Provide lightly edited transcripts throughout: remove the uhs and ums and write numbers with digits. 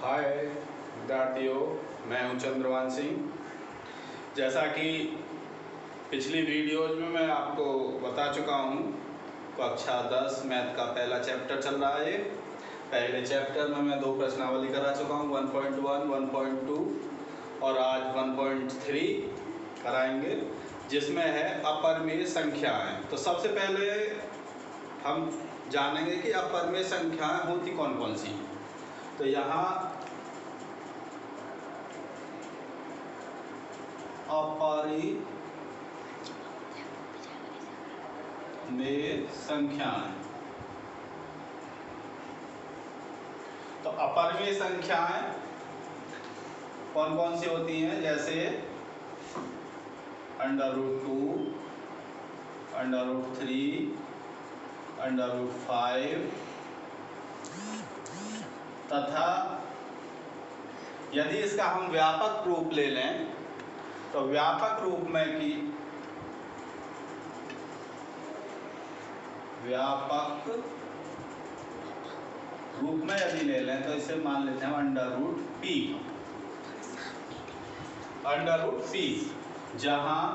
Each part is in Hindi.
हाय विद्यार्थियों, मैं हूं चंद्रवान सिंह। जैसा कि पिछली वीडियोज में मैं आपको बता चुका हूं, कक्षा 10 मैथ का पहला चैप्टर चल रहा है। पहले चैप्टर में मैं 2 प्रश्नावली करा चुका हूं, 1.1, 1.2 और आज 1.3 कराएंगे, जिसमें है अपरिमेय संख्याएं। तो सबसे पहले हम जानेंगे कि अपरिमेय संख्याएं होती कौन कौन सी। तो यहाँ अपरिमेय संख्याएं, तो अपरिमेय संख्याएं कौन कौन सी होती हैं, जैसे √2, √3, √5 तथा यदि इसका हम व्यापक रूप ले लें तो व्यापक रूप में यदि ले लें तो इसे मान लेते हैं √p, जहां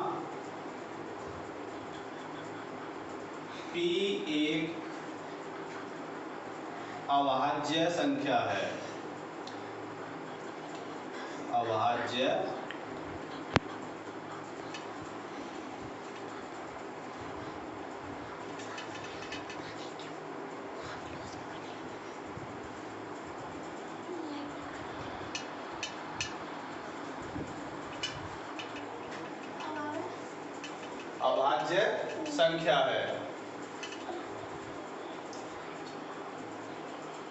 p एक अभाज्य संख्या है। अभाज्य संख्या है।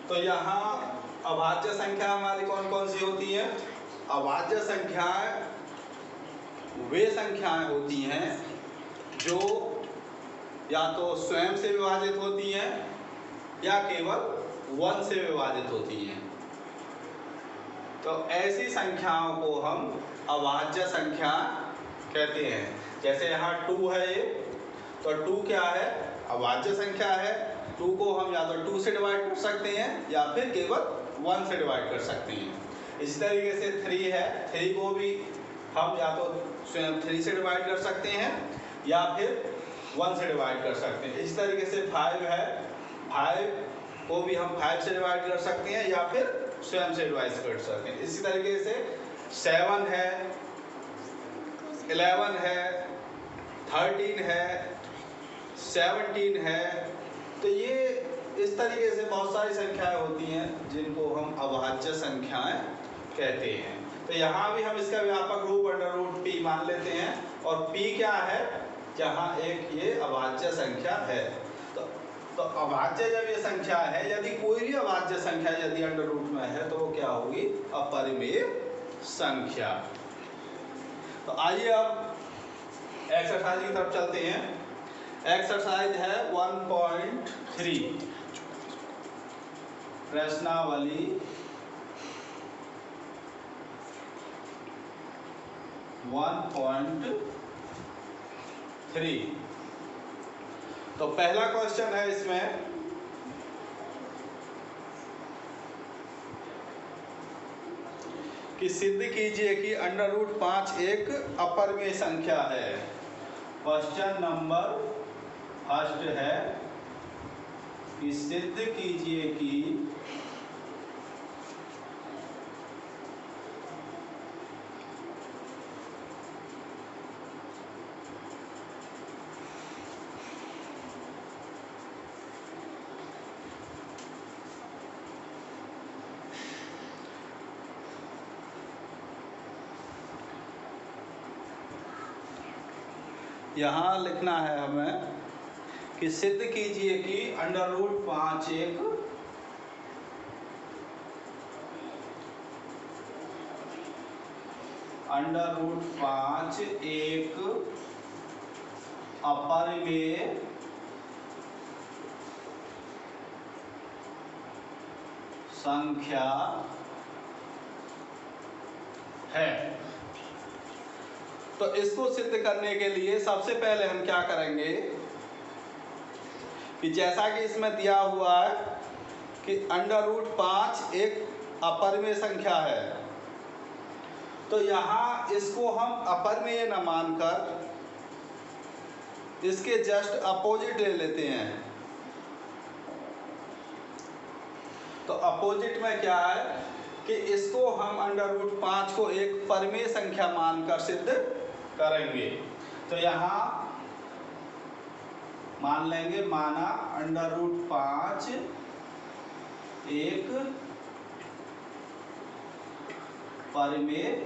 तो यहाँ अभाज्य संख्या हमारी कौन कौन सी होती है? अभाज्य संख्याएं वे संख्याएं होती हैं जो या तो स्वयं से विभाजित होती हैं या केवल 1 से विभाजित होती हैं। तो ऐसी संख्याओं को हम अभाज्य संख्या कहते हैं। जैसे यहाँ 2 है ये, तो 2 क्या है? अभाज्य संख्या है। 2 को हम या तो 2 से डिवाइड कर सकते हैं या फिर केवल 1 से डिवाइड कर सकते हैं। इसी तरीके से 3 है, 3 को भी हम या तो 3 से डिवाइड कर सकते हैं या फिर 1 से डिवाइड कर सकते हैं। इसी तरीके से 5 है, 5 को भी हम 5 से डिवाइड कर सकते हैं या फिर स्वयं से डिवाइड कर सकते हैं। इसी तरीके से 7 है, 11 है, 13 है, 17 है। तो ये इस तरीके से बहुत सारी संख्याएं होती हैं जिनको हम अभाज्य संख्याएं कहते हैं। तो यहाँ भी हम इसका व्यापक रूप √p मान लेते हैं। और p क्या है? जहाँ एक ये अभाज्य संख्या है। तो अभाज्य जब ये संख्या है, यदि कोई भी अभाज्य संख्या यदि √ में है तो वो क्या होगी? अपरिमेय संख्या। तो आइए अब एक्सरसाइज की तरफ चलते हैं। एक्सरसाइज है 1.3, प्रश्नावली 1.3। तो पहला क्वेश्चन है इसमें कि सिद्ध कीजिए कि √5 एक अपरिमेय संख्या है। क्वेश्चन नंबर फर्स्ट है कि सिद्ध कीजिए कि यहाँ लिखना है हमें कि सिद्ध कीजिए कि √5 एक अपरिमेय संख्या है। तो इसको सिद्ध करने के लिए सबसे पहले हम क्या करेंगे कि जैसा कि इसमें दिया हुआ है कि √5 एक अपरिमेय संख्या है, तो यहाँ इसको हम अपरिमेय न मानकर इसके जस्ट अपोजिट ले लेते हैं। तो अपोजिट में क्या है कि इसको हम √5 को एक परिमेय संख्या मानकर सिद्ध करेंगे। तो यहाँ मान लेंगे, माना √5 एक परिमेय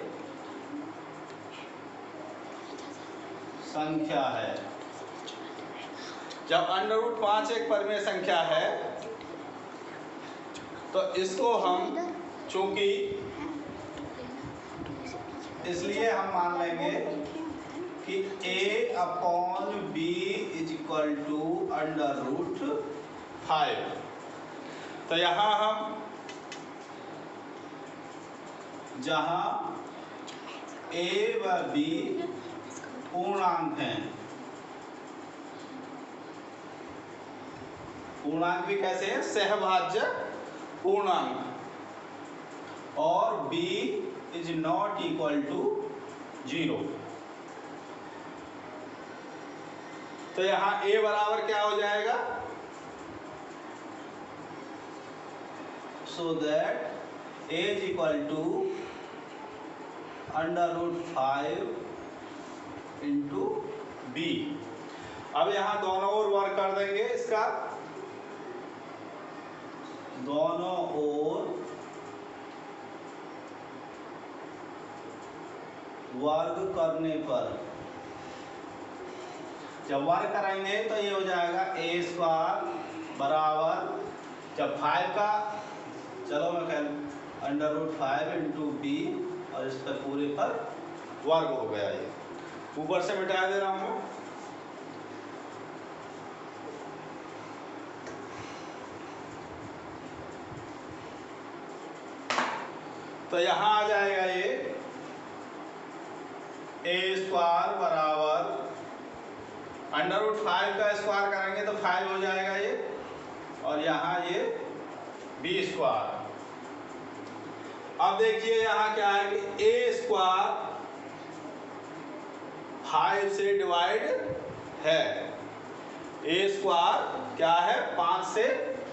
संख्या है। जब √5 एक परिमेय संख्या है तो इसको हम, चूंकि इसलिए हम मान लेंगे कि a/b = √5। तो यहाँ हम, जहाँ a व b पूर्णांक हैं, पूर्णांक भी कैसे है, सहभाज्य पूर्णांक, और b ≠ 0। तो यहाँ a बराबर क्या हो जाएगा, so that a = √5 × b। अब यहाँ दोनों ओर वर्ग कर देंगे, इसका दोनों ओर वर्ग करने पर, जब वर्ग करेंगे तो ये हो जाएगा a² बराबर, जब 5 का, चलो मैं कह √5 × b, और इस पर पूरे पर वर्ग हो गया। ये ऊपर से मिटा दे रहा हूँ। तो यहाँ आ जाएगा ये a² बराबर √5 का स्क्वायर करेंगे तो 5 हो जाएगा ये, और यहाँ ये b²। अब देखिए यहाँ क्या है कि a² 5 से डिवाइड है, a² क्या है, 5 से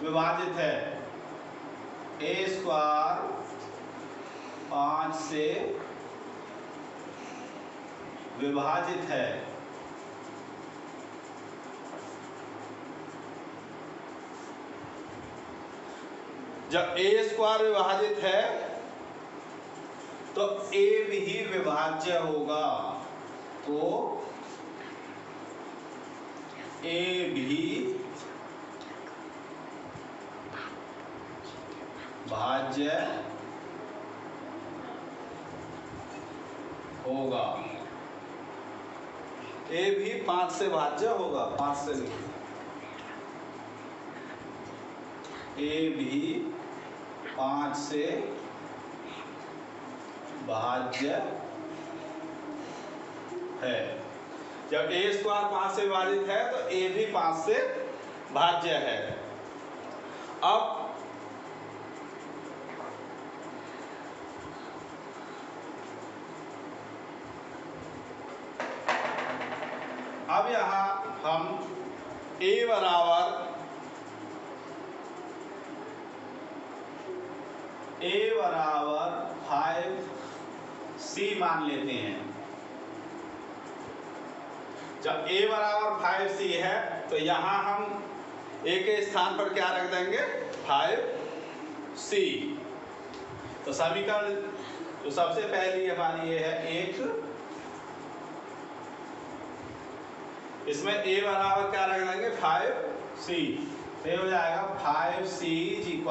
विभाजित है, a² 5 से विभाजित है। जब a² विभाजित है तो a भी विभाज्य होगा, तो a भी भाज्य होगा, a भी 5 से भाज्य होगा, 5 से लिखिए, a भी 5 से भाज्य है। जब a² 5 से विभाजित है तो a भी 5 से भाज्य है। अब यहाँ हम a बराबर a 5c मान लेते हैं। जब a बराबर 5c है तो यहाँ हम a के स्थान पर क्या रख देंगे, 5c। तो समीकरण तो सबसे पहली हमारी ये है 1, इसमें a बराबर क्या रख देंगे, 5c। तो ये हो जाएगा 5c =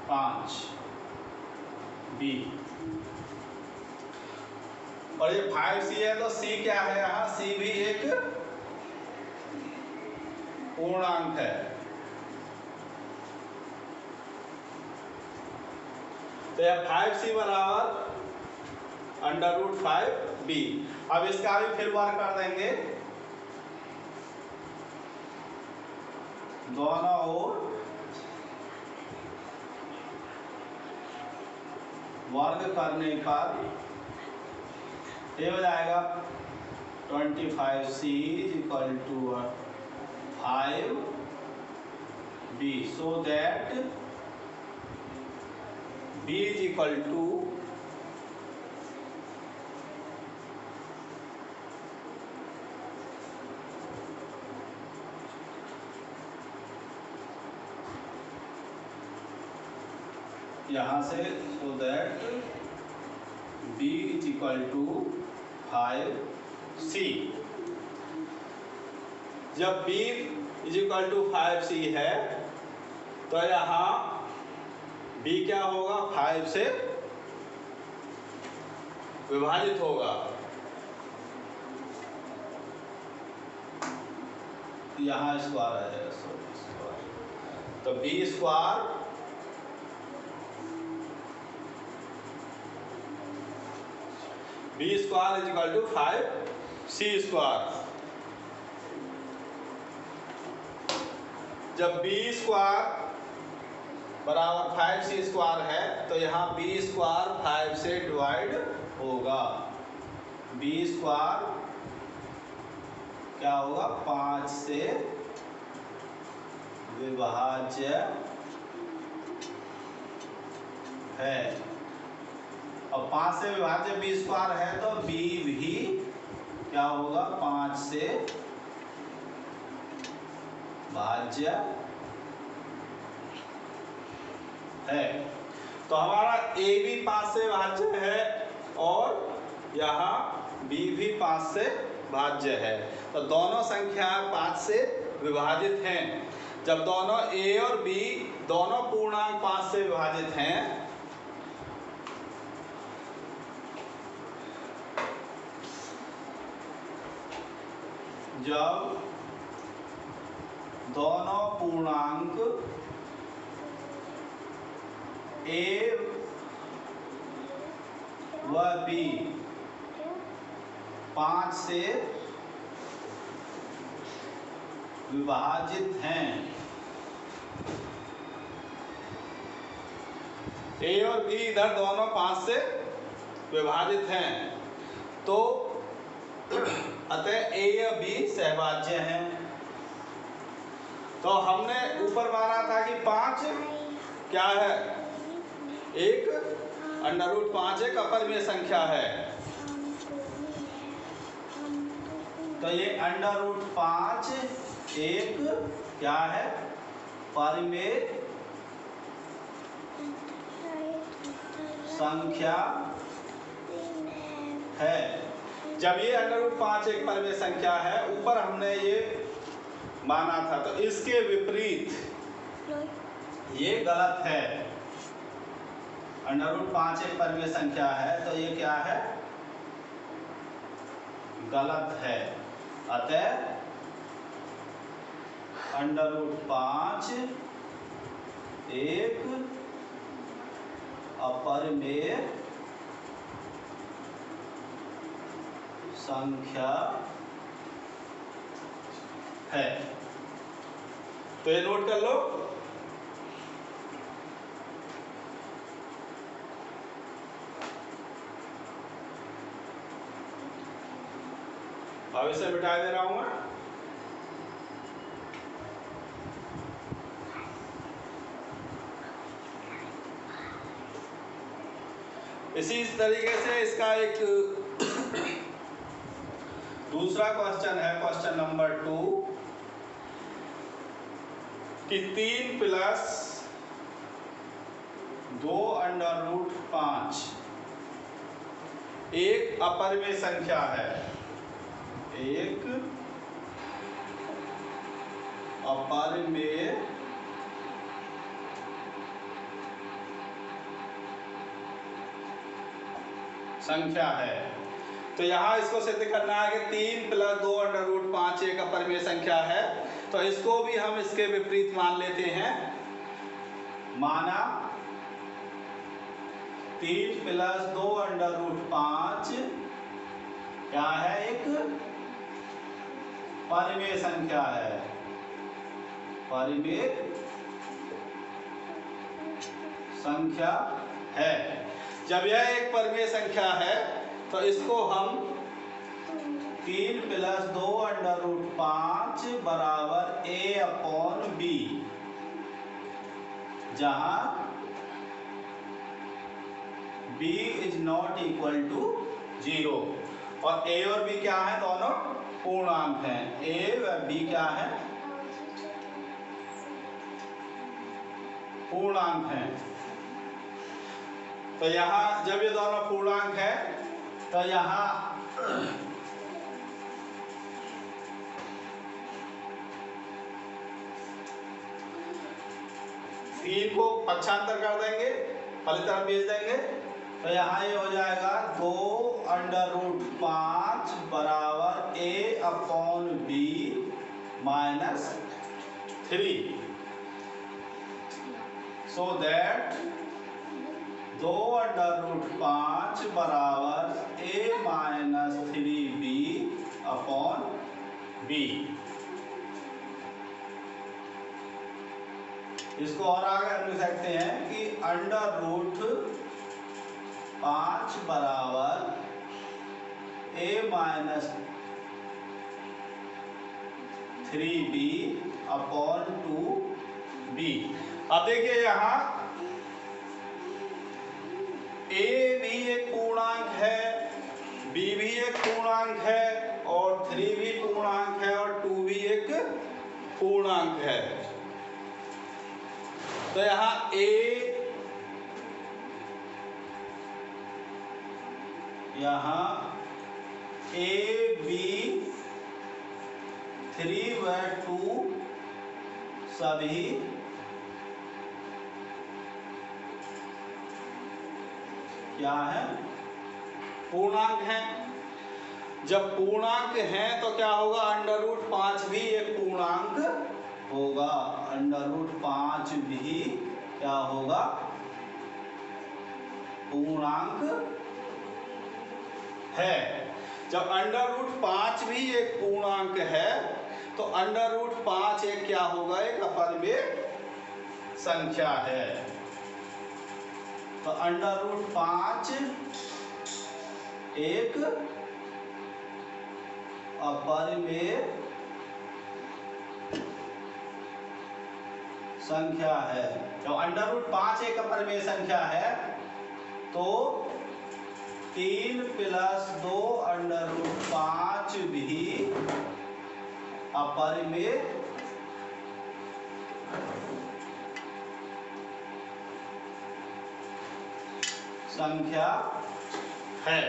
√5b, और ये 5c है तो c क्या है, यहाँ c भी एक पूर्णांक है। तो यह 5c बराबर √5b। अब इसका भी फिर वर्ग कर देंगे, दोनों ओर वर्ग करने पर ये हो जाएगा 25c = 5b, so that b = यहाँ से so that b = 5c। जब b = 5c है तो यहाँ b क्या होगा, 5 से विभाजित होगा। यहाँ स्क्वायर आ जाएगा, सॉरी स्क्वायर, तो b स्क्वायर = 5c स्क्वायर। जब b स्क्वायर बराबर 5c स्क्वायर है तो यहाँ b स्क्वायर 5 से डिवाइड होगा। b स्क्वायर क्या होगा, 5 से विभाज्य है। और 5 से विभाज्य b स्क्वायर है तो b भी क्या होगा, 5 से भाज्य है। तो हमारा a भी 5 से भाज्य है और यहाँ b भी 5 से भाज्य है। तो दोनों संख्याएं 5 से विभाजित हैं। जब दोनों a और b दोनों पूर्णांक 5 से विभाजित हैं जब दोनों पूर्णांक a व b 5 से विभाजित हैं, a और b इधर दोनों 5 से विभाजित हैं, तो अतः a या b सहभाज्य हैं। तो हमने ऊपर माना था कि 5 क्या है, एक √5 एक अपरिमेय संख्या है। तो ये √5 एक क्या है, परिमेय संख्या है। जब ये √5 एक परिमेय संख्या है, ऊपर हमने ये माना था, तो इसके विपरीत ये गलत है। √5 एक परिमेय संख्या है तो ये क्या है, गलत है। अतः √5 एक अपरिमेय संख्या है। तो ये नोट कर लो। अब इसे मिटा दे रहा हूं मैं। इसी तरीके से इसका एक दूसरा क्वेश्चन है, क्वेश्चन नंबर 2, कि 3 + 2√5 एक अपरिमेय संख्या है, एक अपरिमेय संख्या है। तो यहाँ इसको सिद्ध करना है कि 3 + 2√5 एक अपरिमेय संख्या है, तो इसको भी हम इसके विपरीत मान लेते हैं। माना 3 + 2√5 क्या है, एक परिमेय संख्या है, अपरिमेय संख्या है। जब यह एक परिमेय संख्या है तो इसको हम 3 + 2 √5 बराबर a/b, जहां b is not equal to 0 और a और b क्या है, दोनों पूर्णांक हैं। a व b क्या है, पूर्णांक हैं। तो यहाँ जब ये दोनों पूर्णांक है तो यहाँ 3 को पक्षांतर कर देंगे, पहली तरफ भेज देंगे, तो यहाँ ये हो जाएगा 2 √5 बराबर a/b - 3, सो दैट 2 √5 बराबर a - 3b/b। इसको और आगे हम लिख सकते हैं कि √5 बराबर a - 3b/2b। अब देखिए यहाँ a भी एक पूर्णांक है, b भी एक पूर्णांक है और 3 भी पूर्णांक है और 2 भी एक पूर्णांक है। तो यहाँ a b 3 व 2 सभी क्या है, पूर्णांक हैं। जब पूर्णांक हैं तो क्या होगा, √5 भी एक पूर्णांक होगा। √5 भी क्या होगा, पूर्णांक है। जब √5 भी एक पूर्णांक है तो √5 एक क्या होगा, एक अपरिमेय संख्या है। तो √5 एक अपरिमेय संख्या है। जब √5 एक अपरिमेय संख्या है तो 3 + 2 √5 भी अपरिमेय संख्या है।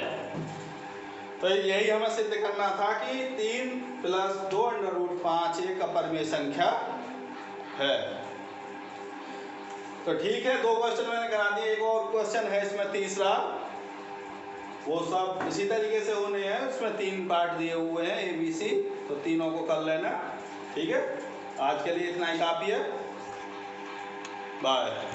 तो यही हमें सिद्ध करना था कि 3 + 2 √5 एक अपरिमेय संख्या है। तो ठीक है, 2 क्वेश्चन मैंने करा दिए। एक और क्वेश्चन है इसमें तीसरा, वो सब इसी तरीके से होने हैं। उसमें 3 पार्ट दिए हुए हैं ABC, तो तीनों को कर लेना। ठीक है, आज के लिए इतना ही काफ़ी है। बाय।